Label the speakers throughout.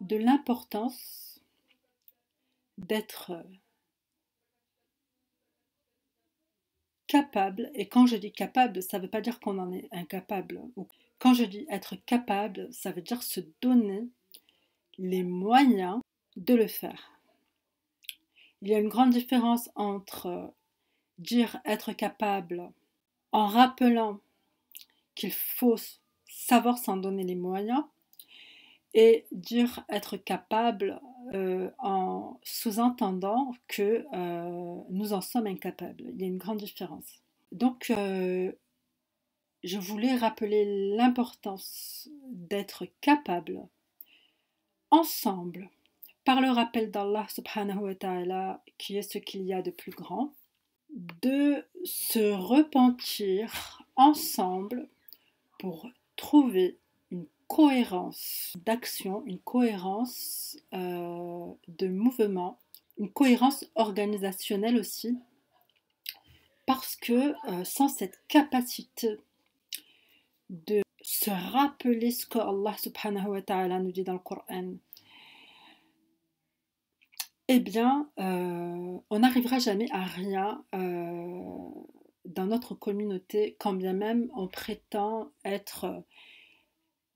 Speaker 1: de l'importance d'être capable, et quand je dis capable, ça ne veut pas dire qu'on en est incapable. Quand je dis être capable, ça veut dire se donner les moyens de le faire. Il y a une grande différence entre dire être capable en rappelant qu'il faut savoir s'en donner les moyens et dire être capable en sous-entendant que nous en sommes incapables. Il y a une grande différence. Donc, je voulais rappeler l'importance d'être capable ensemble, par le rappel d'Allah subhanahu wa ta'ala, qui est ce qu'il y a de plus grand, de se repentir ensemble pour trouver une cohérence d'action, une cohérence de mouvement, une cohérence organisationnelle aussi, parce que sans cette capacité de se rappeler ce que Allah subhanahu wa ta'ala nous dit dans le Coran, eh bien, on n'arrivera jamais à rien dans notre communauté, quand bien même on prétend être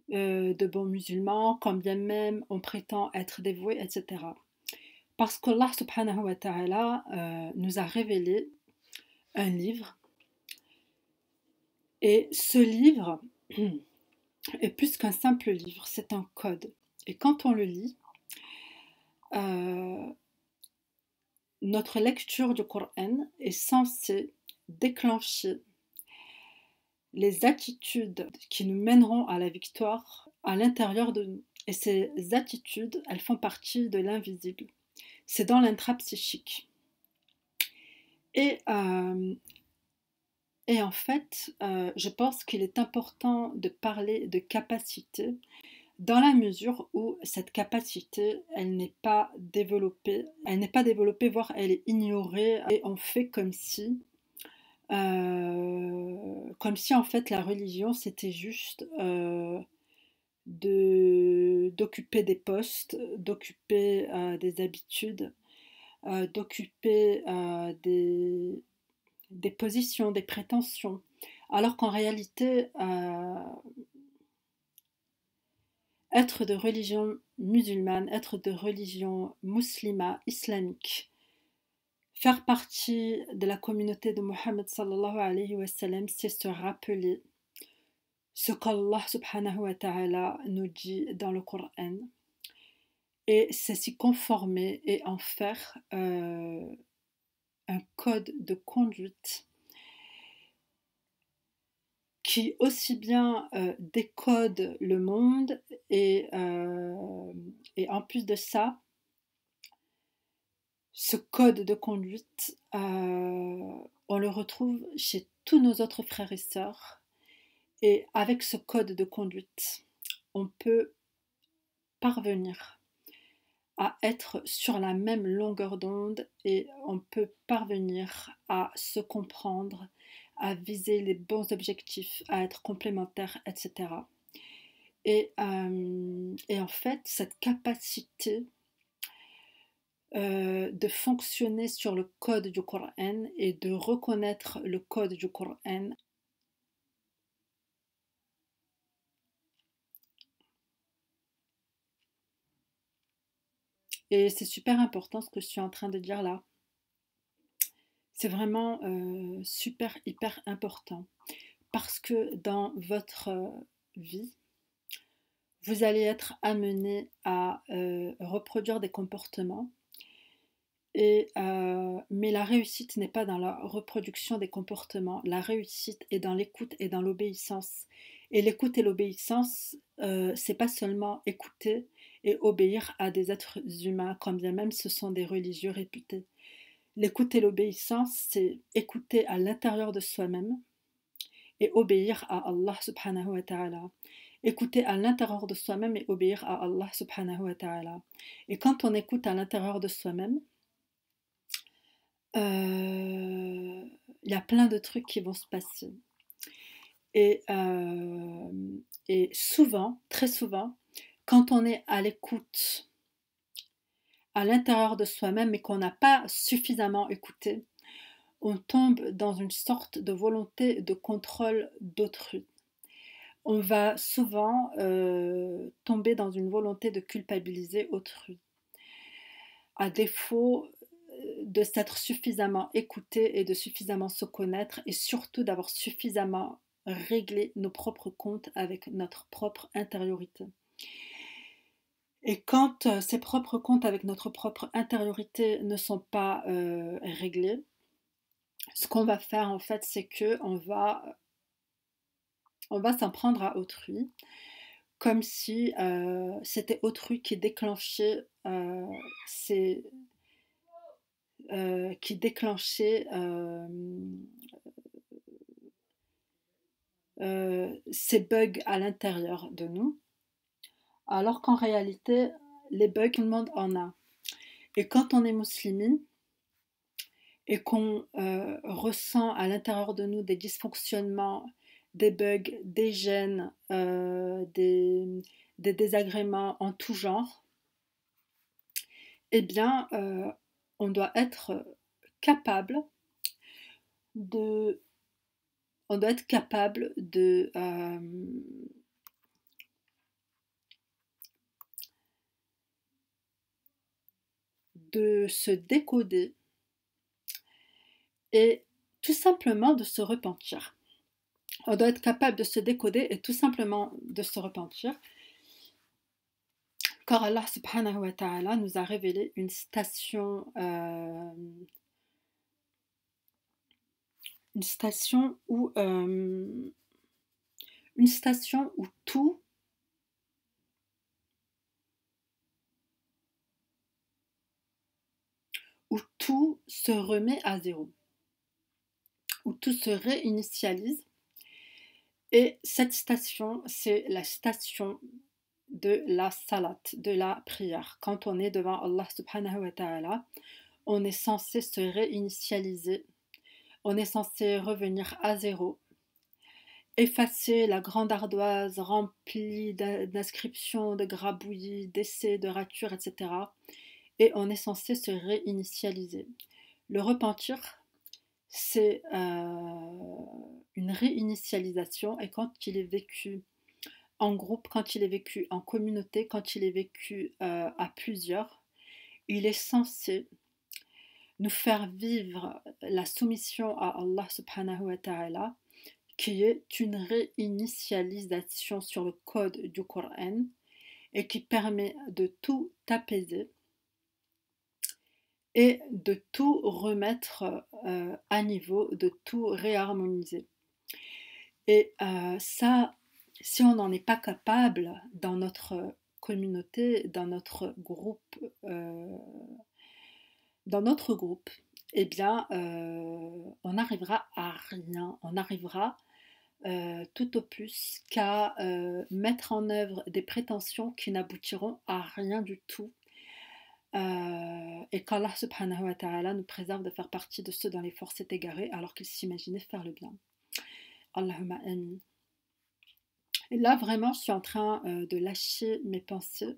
Speaker 1: de bons musulmans, quand bien même on prétend être dévoués, etc. Parce qu'Allah subhanahu wa ta'ala nous a révélé un livre, et ce livre est plus qu'un simple livre, c'est un code. Et quand on le lit, notre lecture du Coran est censée déclencher les attitudes qui nous mèneront à la victoire à l'intérieur de nous. Et ces attitudes, elles font partie de l'invisible. C'est dans l'intrapsychique. Et en fait, je pense qu'il est important de parler de capacité dans la mesure où cette capacité, elle n'est pas développée, voire elle est ignorée, et on fait comme si en fait la religion c'était juste d'occuper des postes, d'occuper des habitudes, d'occuper des positions, des prétentions, alors qu'en réalité être de religion musulmane, être de religion musulmane, islamique, faire partie de la communauté de Mohammed sallallahu alayhi wa sallam, c'est se rappeler ce qu'Allah subhanahu wa ta'ala nous dit dans le Coran, et c'est s'y conformer et en faire un code de conduite qui aussi bien décode le monde, et en plus de ça, ce code de conduite, on le retrouve chez tous nos autres frères et sœurs. Et avec ce code de conduite, on peut parvenir à être sur la même longueur d'onde, et on peut parvenir à se comprendre, à viser les bons objectifs, à être complémentaires, etc. Et en fait, cette capacité de fonctionner sur le code du Coran et de reconnaître le code du Coran. Et c'est super important ce que je suis en train de dire là. C'est vraiment super, hyper important. Parce que dans votre vie, vous allez être amené à reproduire des comportements. Mais la réussite n'est pas dans la reproduction des comportements. La réussite est dans l'écoute et dans l'obéissance. Et l'écoute et l'obéissance, c'est pas seulement écouter et obéir à des êtres humains, quand bien même ce sont des religieux réputés. L'écoute et l'obéissance, c'est écouter à l'intérieur de soi-même et obéir à Allah subhanahu wa ta'ala. Écouter à l'intérieur de soi-même et obéir à Allah subhanahu wa ta'ala. Et quand on écoute à l'intérieur de soi-même, y a plein de trucs qui vont se passer. Et souvent, très souvent, Quand on est à l'écoute à l'intérieur de soi-même et qu'on n'a pas suffisamment écouté, on tombe dans une sorte de volonté de contrôle d'autrui. On va souvent tomber dans une volonté de culpabiliser autrui, à défaut de s'être suffisamment écouté et de suffisamment se connaître et surtout d'avoir suffisamment réglé nos propres comptes avec notre propre intériorité. Et quand ces propres comptes avec notre propre intériorité ne sont pas réglés, ce qu'on va faire en fait, c'est que on va s'en prendre à autrui, comme si c'était autrui qui déclenchait ces, qui déclenchait ces bugs à l'intérieur de nous, alors qu'en réalité, les bugs, tout le monde en a. Et quand on est musulmane et qu'on ressent à l'intérieur de nous des dysfonctionnements, des bugs, des gènes, des désagréments en tout genre, eh bien, on doit être capable de, on doit être capable de se décoder et tout simplement de se repentir. On doit être capable de se décoder et tout simplement de se repentir, car Allah subhanahu wa ta'ala nous a révélé une station où tout se remet à zéro, où tout se réinitialise. Et cette station, c'est la station de la salat, de la prière. Quand on est devant Allah subhanahu wa ta'ala, on est censé se réinitialiser, on est censé revenir à zéro, effacer la grande ardoise remplie d'inscriptions, de grabouillis, d'essais, de ratures, etc. Et on est censé se réinitialiser. Le repentir, c'est une réinitialisation et quand il est vécu en groupe, quand il est vécu en communauté, quand il est vécu à plusieurs, il est censé nous faire vivre la soumission à Allah subhanahu wa ta'ala, qui est une réinitialisation sur le code du Coran et qui permet de tout apaiser et de tout remettre à niveau, de tout réharmoniser. Et ça, si on n'en est pas capable dans notre communauté, dans notre groupe, eh bien, on n'arrivera à rien. On arrivera tout au plus qu'à mettre en œuvre des prétentions qui n'aboutiront à rien du tout. Et qu'Allah subhanahu wa ta'ala nous préserve de faire partie de ceux dont les forces est égarées alors qu'ils s'imaginaient faire le bien. Allahumma amin. Et là, vraiment, je suis en train de lâcher mes pensées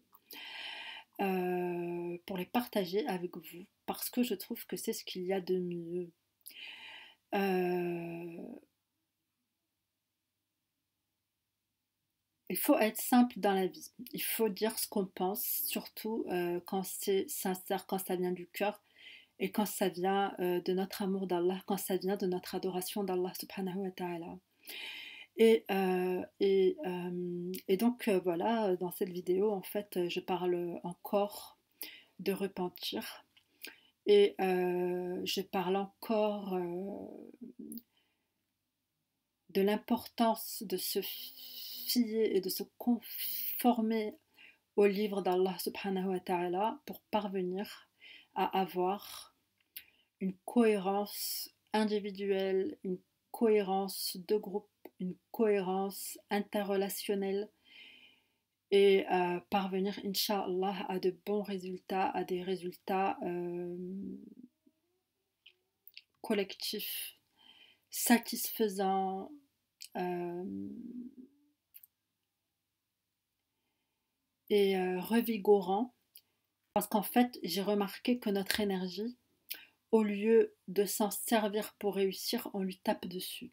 Speaker 1: pour les partager avec vous, parce que je trouve que c'est ce qu'il y a de mieux. Il faut être simple dans la vie. Il faut dire ce qu'on pense, surtout quand c'est sincère, quand ça vient du cœur et quand ça vient de notre amour d'Allah, quand ça vient de notre adoration d'Allah subhanahu wa ta'ala. Et donc voilà, dans cette vidéo, en fait, je parle encore de repentir et je parle encore de l'importance de se fier et de se conformer au livre d'Allah subhanahu wa ta'ala pour parvenir à avoir une cohérence individuelle, une cohérence de groupe, une cohérence interrelationnelle et parvenir, Inch'Allah, à de bons résultats, à des résultats collectifs, satisfaisants, et revigorant, parce qu'en fait, j'ai remarqué que notre énergie, au lieu de s'en servir pour réussir, on lui tape dessus.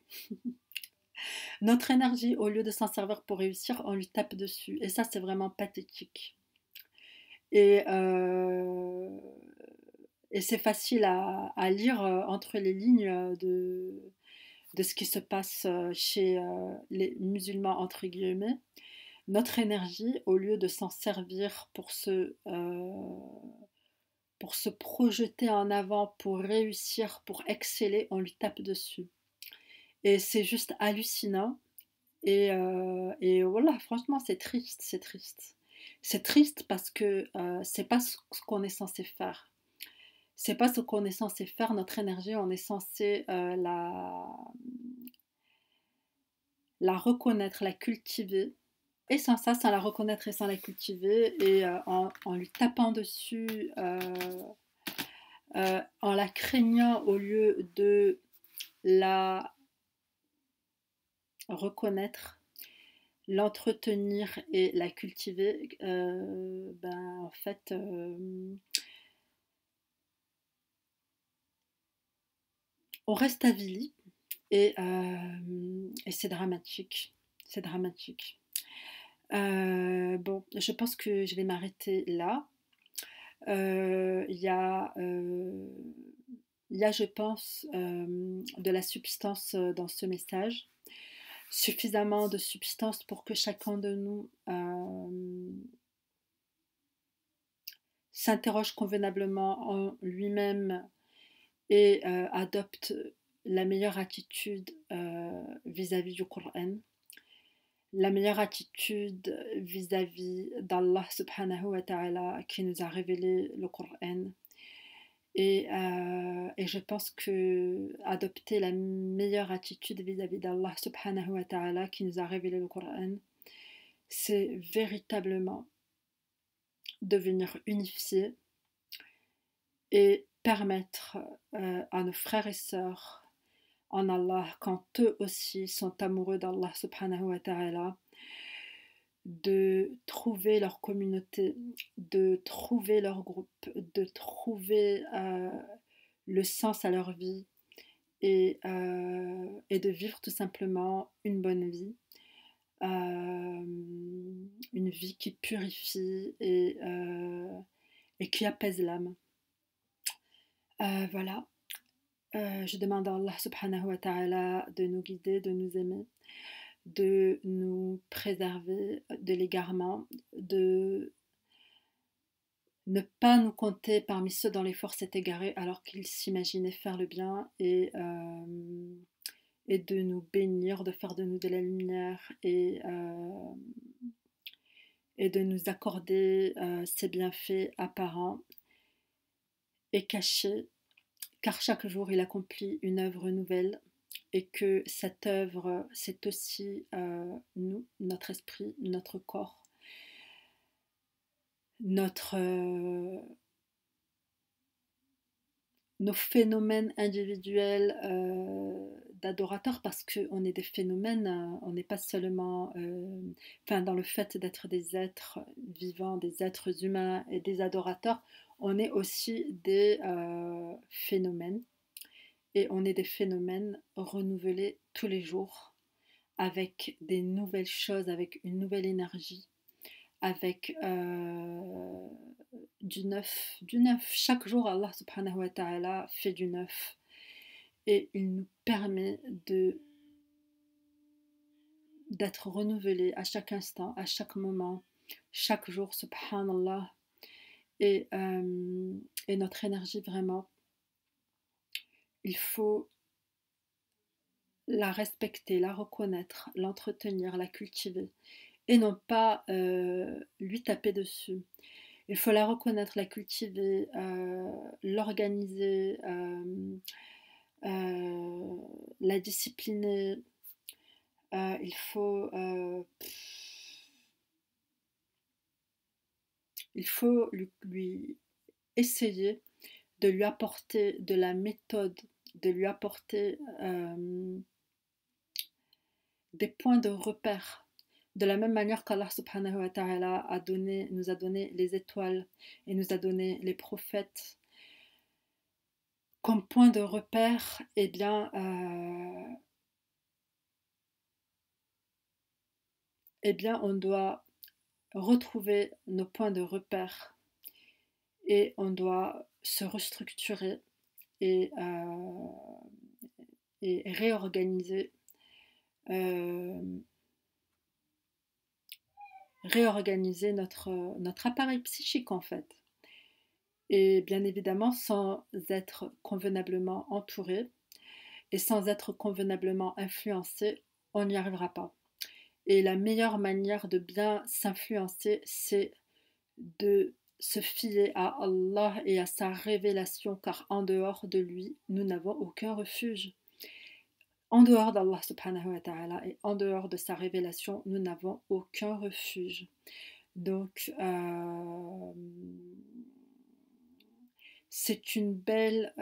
Speaker 1: Notre énergie, au lieu de s'en servir pour réussir, on lui tape dessus. Et ça, c'est vraiment pathétique. Et, euh, et c'est facile à lire entre les lignes de ce qui se passe chez les musulmans, entre guillemets. Notre énergie, au lieu de s'en servir pour se projeter en avant, pour réussir, pour exceller, on lui tape dessus. Et c'est juste hallucinant. Et voilà, franchement, c'est triste, c'est triste. C'est triste parce que c'est pas ce qu'on est censé faire. C'est pas ce qu'on est censé faire. Notre énergie, on est censé la reconnaître, la cultiver. Et sans ça, sans la reconnaître et sans la cultiver, et en lui tapant dessus, en la craignant au lieu de la reconnaître, l'entretenir et la cultiver, ben, en fait, on reste avili et c'est dramatique. C'est dramatique. Bon, je pense que je vais m'arrêter là. Il y a, je pense, de la substance dans ce message, suffisamment de substance pour que chacun de nous s'interroge convenablement en lui-même et adopte la meilleure attitude vis-à-vis du Coran, la meilleure attitude vis-à-vis d'Allah subhanahu wa ta'ala qui nous a révélé le Coran. Et je pense que adopter la meilleure attitude vis-à-vis d'Allah subhanahu wa ta'ala qui nous a révélé le Coran, c'est véritablement devenir unifié et permettre à nos frères et sœurs en Allah, quand eux aussi sont amoureux d'Allah subhanahu wa ta'ala, de trouver leur communauté, de trouver leur groupe, de trouver le sens à leur vie et de vivre tout simplement une bonne vie, une vie qui purifie et qui apaise l'âme. Voilà. Je demande à Allah subhanahu wa ta'ala de nous guider, de nous aimer, de nous préserver de l'égarement, de ne pas nous compter parmi ceux dont les forces étaient égarées alors qu'ils s'imaginaient faire le bien et de nous bénir, de faire de nous de la lumière et de nous accorder ses bienfaits apparents et cachés, car chaque jour il accomplit une œuvre nouvelle et que cette œuvre c'est aussi nous, notre esprit, notre corps, nos phénomènes individuels d'adorateurs, parce qu'on est des phénomènes, on n'est pas seulement dans le fait d'être des êtres vivants, des êtres humains et des adorateurs, on est aussi des phénomènes, et on est des phénomènes renouvelés tous les jours avec des nouvelles choses, avec une nouvelle énergie, avec du neuf, du neuf. Chaque jour, Allah subhanahu wa ta'ala fait du neuf. Et il nous permet d'être renouvelés à chaque instant, à chaque moment, chaque jour, subhanallah. Et notre énergie, vraiment, il faut la respecter, la reconnaître, l'entretenir, la cultiver. Et non pas lui taper dessus. Il faut la reconnaître, la cultiver, l'organiser, la discipliner. Il faut lui essayer de lui apporter de la méthode, de lui apporter des points de repère De la même manière qu'Allah subhanahu wa ta'ala nous a donné les étoiles et nous a donné les prophètes comme point de repère, on doit retrouver nos points de repère et on doit se restructurer et, réorganiser, notre appareil psychique en fait. Et bien évidemment sans être convenablement entouré et sans être convenablement influencé, on n'y arrivera pas. Et la meilleure manière de bien s'influencer, c'est de se fier à Allah et à sa révélation, car en dehors de lui, nous n'avons aucun refuge. En dehors d'Allah subhanahu wa ta'ala et en dehors de sa révélation, nous n'avons aucun refuge. Donc, c'est une belle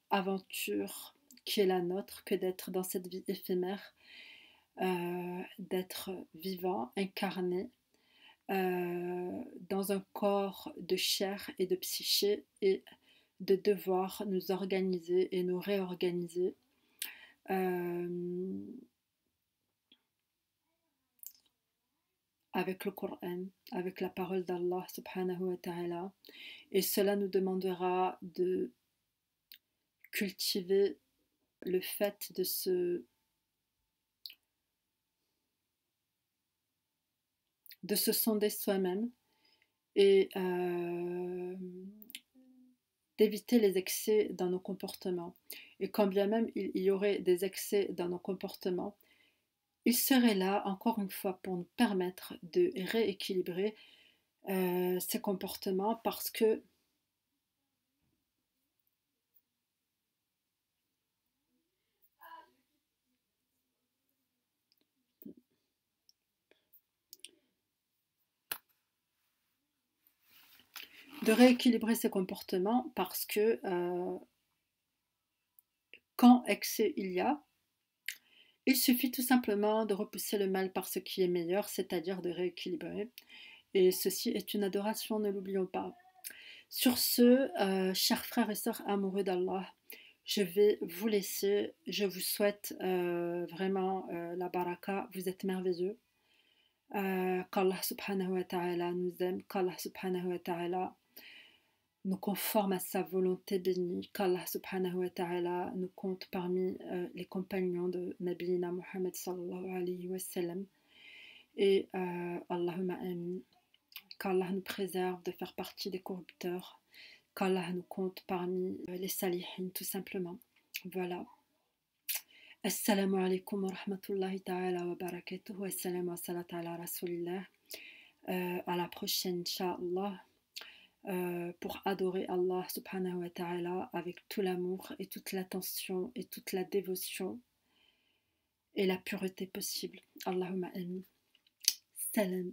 Speaker 1: aventure qui est la nôtre que d'être dans cette vie éphémère, d'être vivant, incarné, dans un corps de chair et de psyché et de devoir nous organiser et nous réorganiser avec le Coran, avec la parole d'Allah subhanahu wa ta'ala, et cela nous demandera de cultiver le fait de se sonder soi-même et d'éviter les excès dans nos comportements. Et quand bien même il y aurait des excès dans nos comportements, il serait là, encore une fois, pour nous permettre de rééquilibrer ces comportements, parce que quand excès il y a, il suffit tout simplement de repousser le mal par ce qui est meilleur, c'est-à-dire de rééquilibrer. Et ceci est une adoration, ne l'oublions pas. Sur ce, chers frères et sœurs amoureux d'Allah, je vais vous laisser. Je vous souhaite vraiment la baraka. Vous êtes merveilleux. Qu'Allah subhanahu wa ta'ala nous aime, qu'Allah subhanahu wa ta'ala nous conforme à sa volonté bénie, qu'Allah subhanahu wa ta'ala nous compte parmi les compagnons de Nabiyina Muhammad sallallahu alayhi wa sallam, et Allahumma amin, qu'Allah nous préserve de faire partie des corrupteurs, qu'Allah nous compte parmi les salihin, tout simplement. Voilà. Assalamu alaikum wa rahmatullahi ta'ala wa barakatuh, wa assalamu wa salat ala rasulillah. À la prochaine, Inch'Allah, pour adorer Allah subhanahu wa ta'ala avec tout l'amour et toute l'attention et toute la dévotion et la pureté possible. Allahumma amin. Salam.